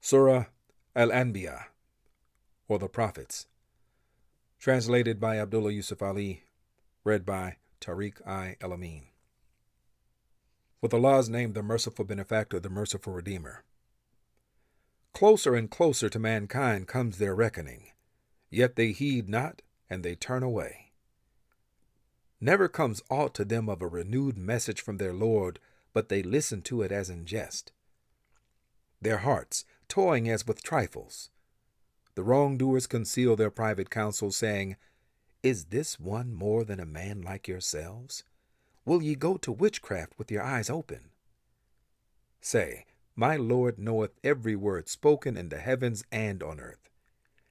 Surah Al-Anbiya, or the Prophets. Translated by Abdullah Yusuf Ali. Read by Tariq El-Amin. With Allah's name, the merciful benefactor, the merciful redeemer. Closer and closer to mankind comes their reckoning, yet they heed not, and they turn away. Never comes aught to them of a renewed message from their Lord, but they listen to it as in jest, their hearts toying as with trifles. The wrongdoers conceal their private counsel, saying, Is this one more than a man like yourselves? Will ye go to witchcraft with your eyes open? Say, My Lord knoweth every word spoken in the heavens and on earth.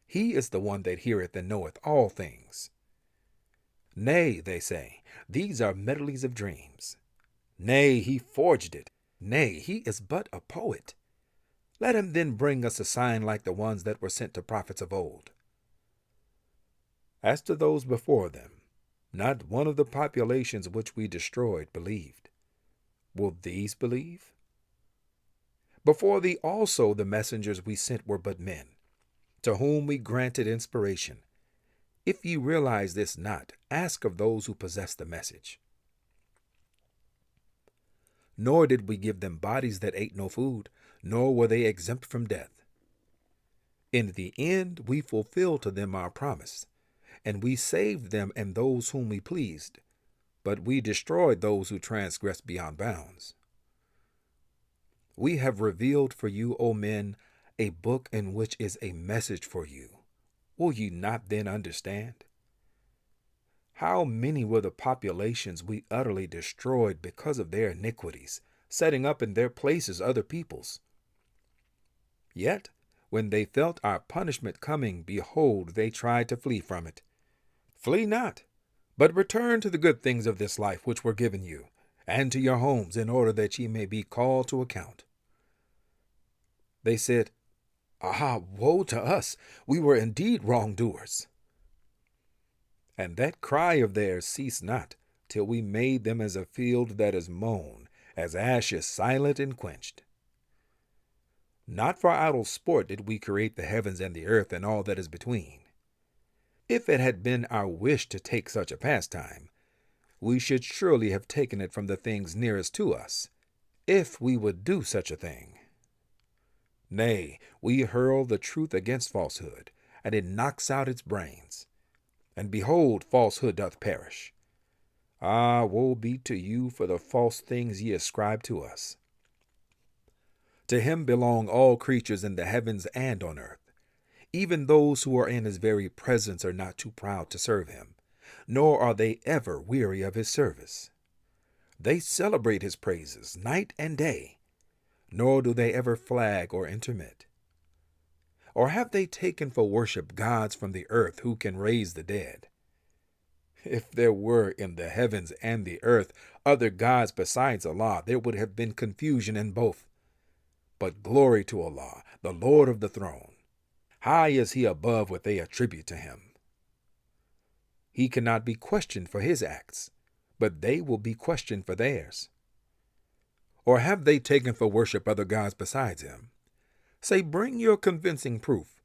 He is the one that heareth and knoweth all things. Nay, they say, these are medleys of dreams. Nay, he forged it. Nay, he is but a poet. Let him then bring us a sign like the ones that were sent to prophets of old. As to those before them, not one of the populations which we destroyed believed. Will these believe? Before thee also the messengers we sent were but men, to whom we granted inspiration. If ye realize this not, ask of those who possess the message. Nor did we give them bodies that ate no food, nor were they exempt from death. In the end we fulfilled to them our promise, and we saved them and those whom we pleased, but we destroyed those who transgressed beyond bounds. We have revealed for you, O men, a book in which is a message for you. Will ye not then understand? How many were the populations we utterly destroyed because of their iniquities, setting up in their places other peoples? Yet, when they felt our punishment coming, behold, they tried to flee from it. Flee not, but return to the good things of this life which were given you, and to your homes, in order that ye may be called to account. They said, Ah, woe to us! We were indeed wrongdoers. And that cry of theirs ceased not, till we made them as a field that is mown, as ashes silent and quenched. Not for idle sport did we create the heavens and the earth and all that is between. If it had been our wish to take such a pastime, we should surely have taken it from the things nearest to us, if we would do such a thing. Nay, we hurl the truth against falsehood, and it knocks out its brains. And behold, falsehood doth perish. Ah, woe be to you for the false things ye ascribe to us. To him belong all creatures in the heavens and on earth. Even those who are in his very presence are not too proud to serve him, nor are they ever weary of his service. They celebrate his praises night and day, nor do they ever flag or intermit. Or have they taken for worship gods from the earth who can raise the dead? If there were in the heavens and the earth other gods besides Allah, there would have been confusion in both. But glory to Allah, the Lord of the throne. High is he above what they attribute to him. He cannot be questioned for his acts, but they will be questioned for theirs. Or have they taken for worship other gods besides him? Say, bring your convincing proof.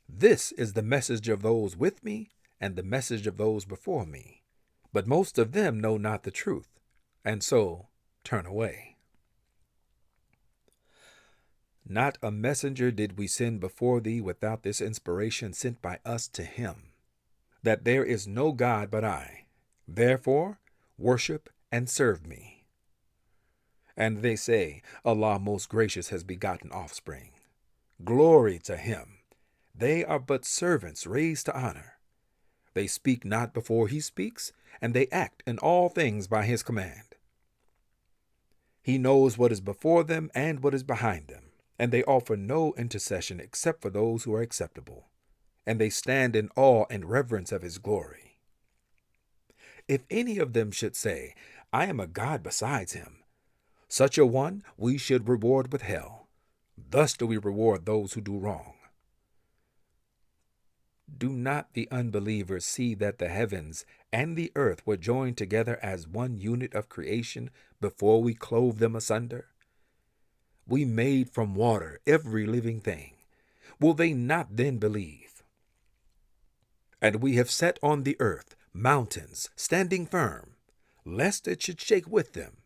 This is the message of those with me and the message of those before me. But most of them know not the truth, and so turn away. Not a messenger did we send before thee without this inspiration sent by us to him, that there is no God but I. Therefore, worship and serve me. And they say, Allah most gracious has begotten offspring. Glory to him. They are but servants raised to honor. They speak not before he speaks, and they act in all things by his command. He knows what is before them and what is behind them, and they offer no intercession except for those who are acceptable, and they stand in awe and reverence of his glory. If any of them should say, I am a god besides him, such a one we should reward with hell. Thus do we reward those who do wrong. Do not the unbelievers see that the heavens and the earth were joined together as one unit of creation before we clove them asunder? We made from water every living thing, will they not then believe? And we have set on the earth mountains standing firm, lest it should shake with them.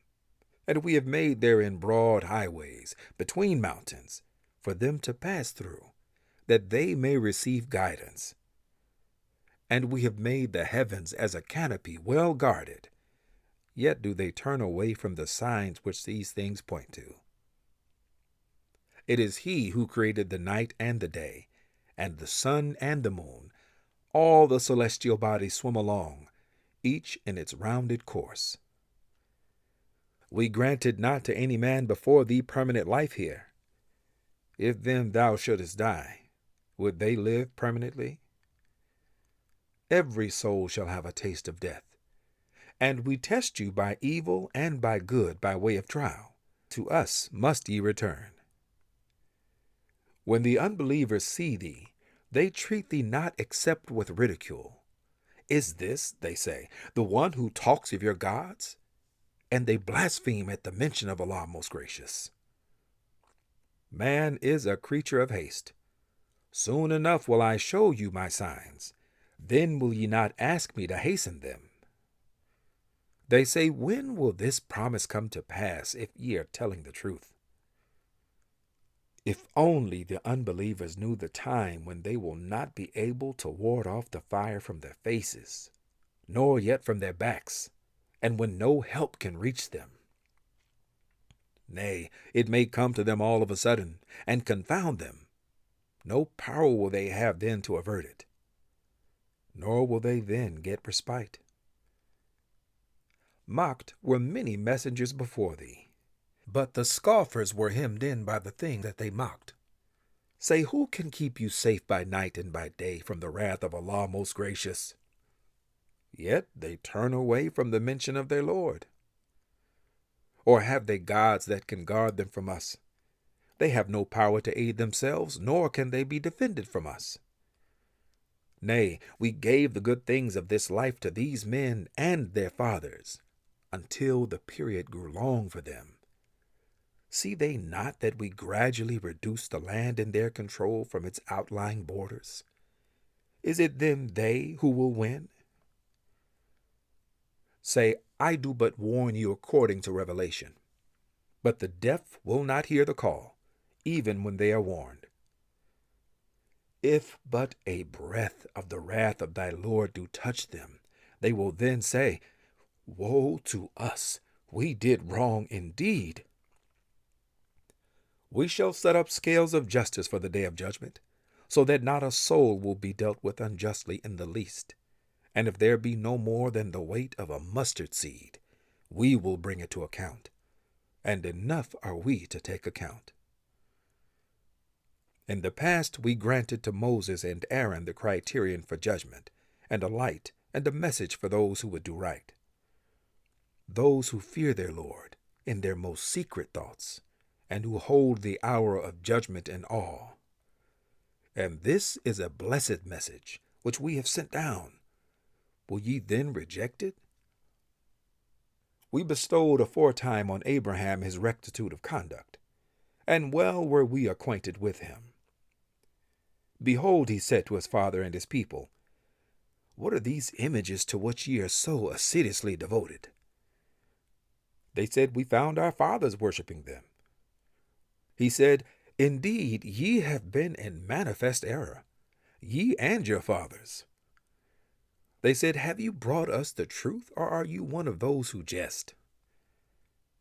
And we have made therein broad highways between mountains, for them to pass through, that they may receive guidance. And we have made the heavens as a canopy well guarded, yet do they turn away from the signs which these things point to. It is he who created the night and the day, and the sun and the moon. All the celestial bodies swim along, each in its rounded course. We granted not to any man before thee permanent life here. If then thou shouldest die, would they live permanently? Every soul shall have a taste of death. And we test you by evil and by good by way of trial. To us must ye return. When the unbelievers see thee, they treat thee not except with ridicule. Is this, they say, the one who talks of your gods? And they blaspheme at the mention of Allah most gracious. Man is a creature of haste. Soon enough will I show you my signs. Then will ye not ask me to hasten them. They say, when will this promise come to pass if ye are telling the truth? If only the unbelievers knew the time when they will not be able to ward off the fire from their faces, nor yet from their backs, and when no help can reach them. Nay, it may come to them all of a sudden, and confound them. No power will they have then to avert it, nor will they then get respite. Mocked were many messengers before thee, but the scoffers were hemmed in by the thing that they mocked. Say, who can keep you safe by night and by day from the wrath of Allah most gracious? Yet they turn away from the mention of their Lord. Or have they gods that can guard them from us? They have no power to aid themselves, nor can they be defended from us. Nay, we gave the good things of this life to these men and their fathers, until the period grew long for them. See they not that we gradually reduce the land in their control from its outlying borders? Is it then they who will win? Say, I do but warn you according to revelation. But the deaf will not hear the call, even when they are warned. If but a breath of the wrath of thy Lord do touch them, they will then say, woe to us, we did wrong indeed. We shall set up scales of justice for the day of judgment, so that not a soul will be dealt with unjustly in the least. And if there be no more than the weight of a mustard seed, we will bring it to account, and enough are we to take account. In the past we granted to Moses and Aaron the criterion for judgment, and a light and a message for those who would do right. Those who fear their Lord in their most secret thoughts, and who hold the hour of judgment in awe. And this is a blessed message which we have sent down. Will ye then reject it? We bestowed aforetime on Abraham his rectitude of conduct, and well were we acquainted with him. Behold, he said to his father and his people, what are these images to which ye are so assiduously devoted? They said, we found our fathers worshipping them. He said, indeed, ye have been in manifest error, ye and your fathers. They said, have you brought us the truth, or are you one of those who jest?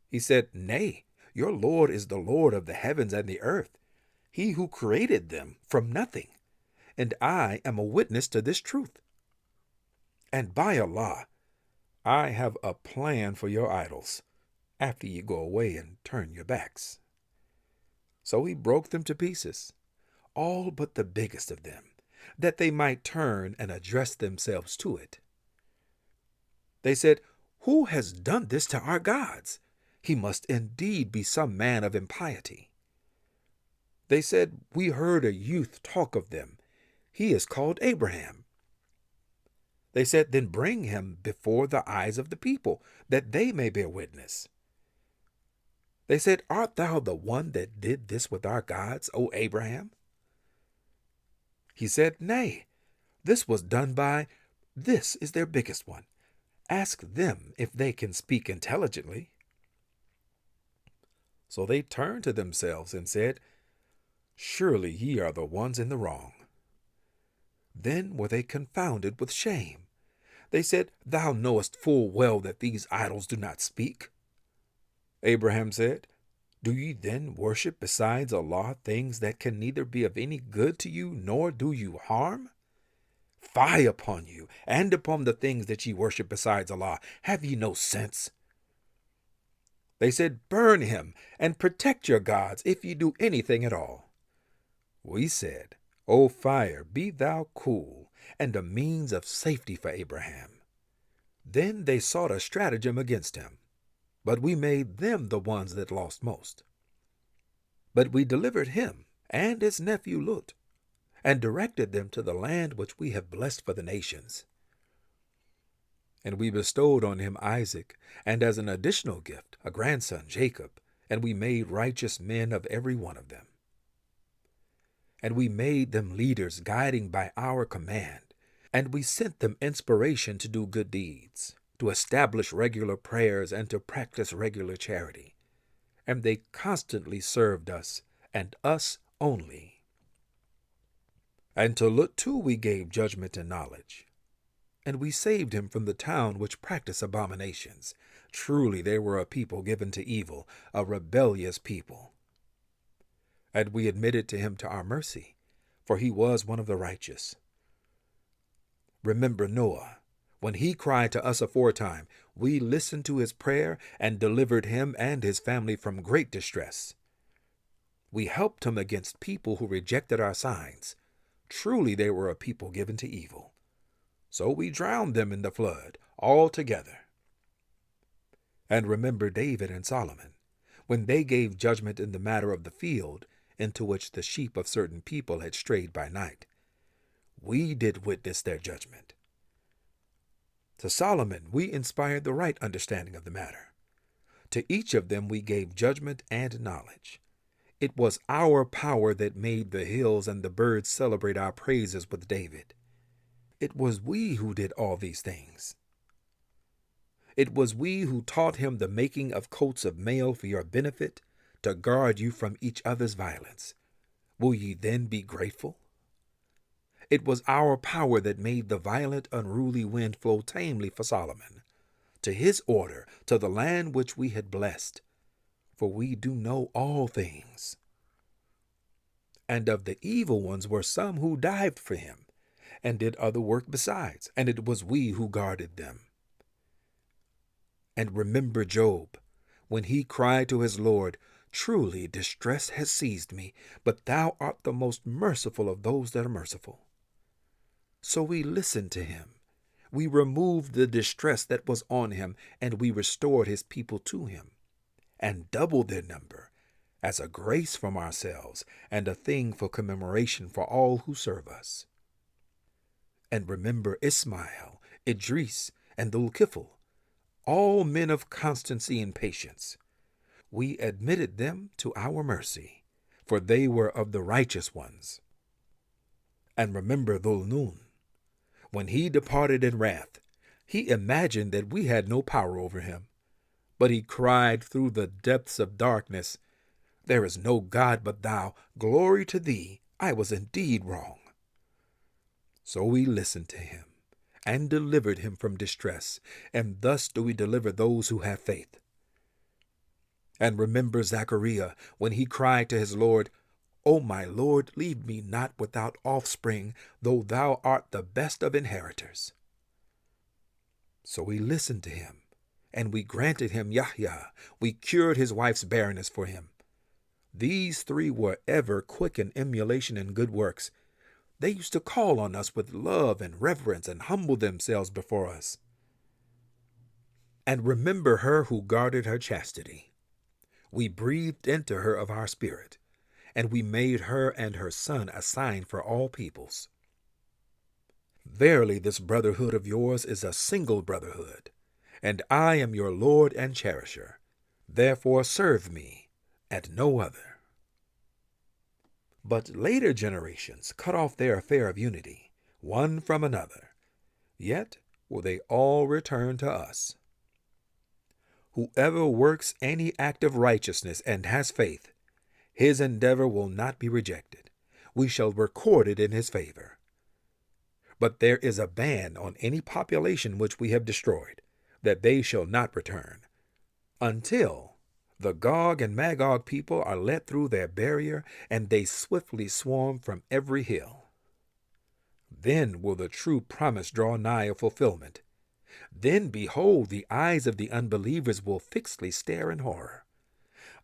He said, nay, your Lord is the Lord of the heavens and the earth, he who created them from nothing, and I am a witness to this truth. And by Allah, I have a plan for your idols, after ye go away and turn your backs. So he broke them to pieces, all but the biggest of them, that they might turn and address themselves to it. They said, who has done this to our gods? He must indeed be some man of impiety. They said, we heard a youth talk of them. He is called Abraham. They said, then bring him before the eyes of the people, that they may bear witness. They said, art thou the one that did this with our gods, O Abraham? He said, Nay, this was done by, this is their biggest one. Ask them if they can speak intelligently. So they turned to themselves and said, Surely ye are the ones in the wrong. Then were they confounded with shame. They said, Thou knowest full well that these idols do not speak. Abraham said, Do ye then worship besides Allah things that can neither be of any good to you nor do you harm? Fie upon you, and upon the things that ye worship besides Allah. Have ye no sense? They said, Burn him, and protect your gods, if ye do anything at all. We said, O fire, be thou cool, and a means of safety for Abraham. Then they sought a stratagem against him, but we made them the ones that lost most. But we delivered him and his nephew Lut, and directed them to the land which we have blessed for the nations. And we bestowed on him Isaac, and as an additional gift, a grandson, Jacob, and we made righteous men of every one of them. And we made them leaders, guiding by our command, and we sent them inspiration to do good deeds, to establish regular prayers, and to practice regular charity. And they constantly served us, and us only. And to Lut too we gave judgment and knowledge. And we saved him from the town which practiced abominations. Truly they were a people given to evil, a rebellious people. And we admitted to him to our mercy, for he was one of the righteous. Remember Noah. When he cried to us aforetime, we listened to his prayer and delivered him and his family from great distress. We helped him against people who rejected our signs. Truly they were a people given to evil. So we drowned them in the flood altogether. And remember David and Solomon, when they gave judgment in the matter of the field into which the sheep of certain people had strayed by night. We did witness their judgment. To Solomon we inspired the right understanding of the matter. To each of them we gave judgment and knowledge. It was our power that made the hills and the birds celebrate our praises with David. It was we who did all these things. It was we who taught him the making of coats of mail for your benefit, to guard you from each other's violence. Will ye then be grateful? It was our power that made the violent, unruly wind flow tamely for Solomon, to his order, to the land which we had blessed, for we do know all things. And of the evil ones were some who dived for him, and did other work besides, and it was we who guarded them. And remember Job, when he cried to his Lord, Truly distress has seized me, but thou art the most merciful of those that are merciful. So we listened to him. We removed the distress that was on him, and we restored his people to him, and doubled their number, as a grace from ourselves, and a thing for commemoration for all who serve us. And remember Ismail, Idris, and Dhul-Kifl, all men of constancy and patience. We admitted them to our mercy, for they were of the righteous ones. And remember Dhul-Nun. When he departed in wrath, he imagined that we had no power over him. But he cried through the depths of darkness, There is no God but thou. Glory to thee. I was indeed wrong. So we listened to him and delivered him from distress, and thus do we deliver those who have faith. And remember Zechariah, when he cried to his Lord, O my Lord, leave me not without offspring, though thou art the best of inheritors. So we listened to him, and we granted him Yahya. We cured his wife's barrenness for him. These three were ever quick in emulation and good works. They used to call on us with love and reverence and humble themselves before us. And remember her who guarded her chastity. We breathed into her of our spirit, and we made her and her son a sign for all peoples. Verily, this brotherhood of yours is a single brotherhood, and I am your Lord and cherisher. Therefore serve me, and no other. But later generations cut off their affair of unity, one from another. Yet will they all return to us. Whoever works any act of righteousness and has faith, his endeavor will not be rejected. We shall record it in his favor. But there is a ban on any population which we have destroyed, that they shall not return, until the Gog and Magog people are let through their barrier, and they swiftly swarm from every hill. Then will the true promise draw nigh of fulfillment. Then, behold, the eyes of the unbelievers will fixedly stare in horror.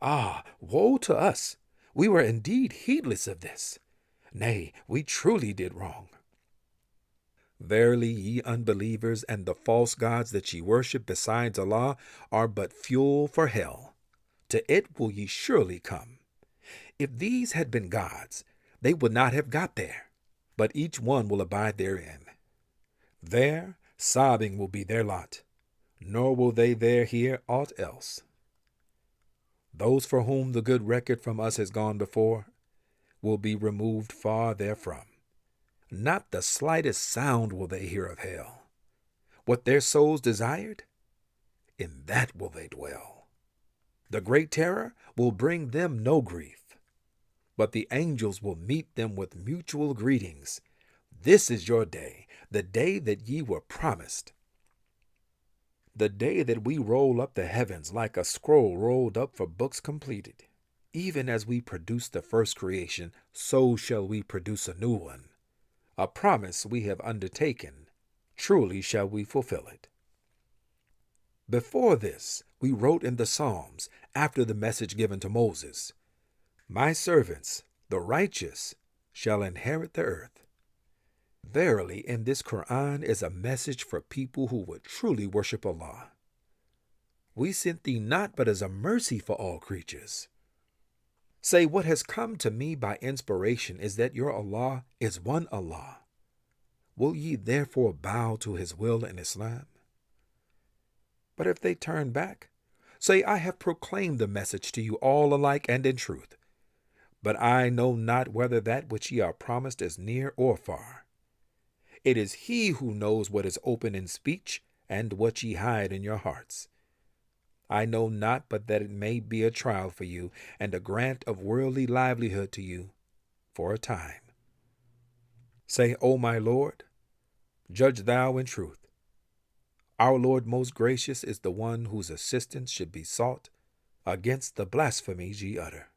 Ah, woe to us! We were indeed heedless of this. Nay, we truly did wrong. Verily, ye unbelievers, and the false gods that ye worship besides Allah are but fuel for hell. To it will ye surely come. If these had been gods, they would not have got there, but each one will abide therein. There sobbing will be their lot, nor will they there hear aught else. Those for whom the good record from us has gone before will be removed far therefrom. Not the slightest sound will they hear of hell. What their souls desired, in that will they dwell. The great terror will bring them no grief, but the angels will meet them with mutual greetings. This is your day, the day that ye were promised. The day that we roll up the heavens like a scroll rolled up for books completed. Even as we produced the first creation, so shall we produce a new one. A promise we have undertaken, truly shall we fulfill it. Before this, we wrote in the Psalms, after the message given to Moses, My servants, the righteous, shall inherit the earth. Verily, in this Qur'an is a message for people who would truly worship Allah. We sent thee not but as a mercy for all creatures. Say, what has come to me by inspiration is that your Allah is one Allah. Will ye therefore bow to his will in Islam? But if they turn back, say, I have proclaimed the message to you all alike and in truth. But I know not whether that which ye are promised is near or far. It is he who knows what is open in speech and what ye hide in your hearts. I know not but that it may be a trial for you and a grant of worldly livelihood to you for a time. Say, O my Lord, judge thou in truth. Our Lord most gracious is the one whose assistance should be sought against the blasphemies ye utter.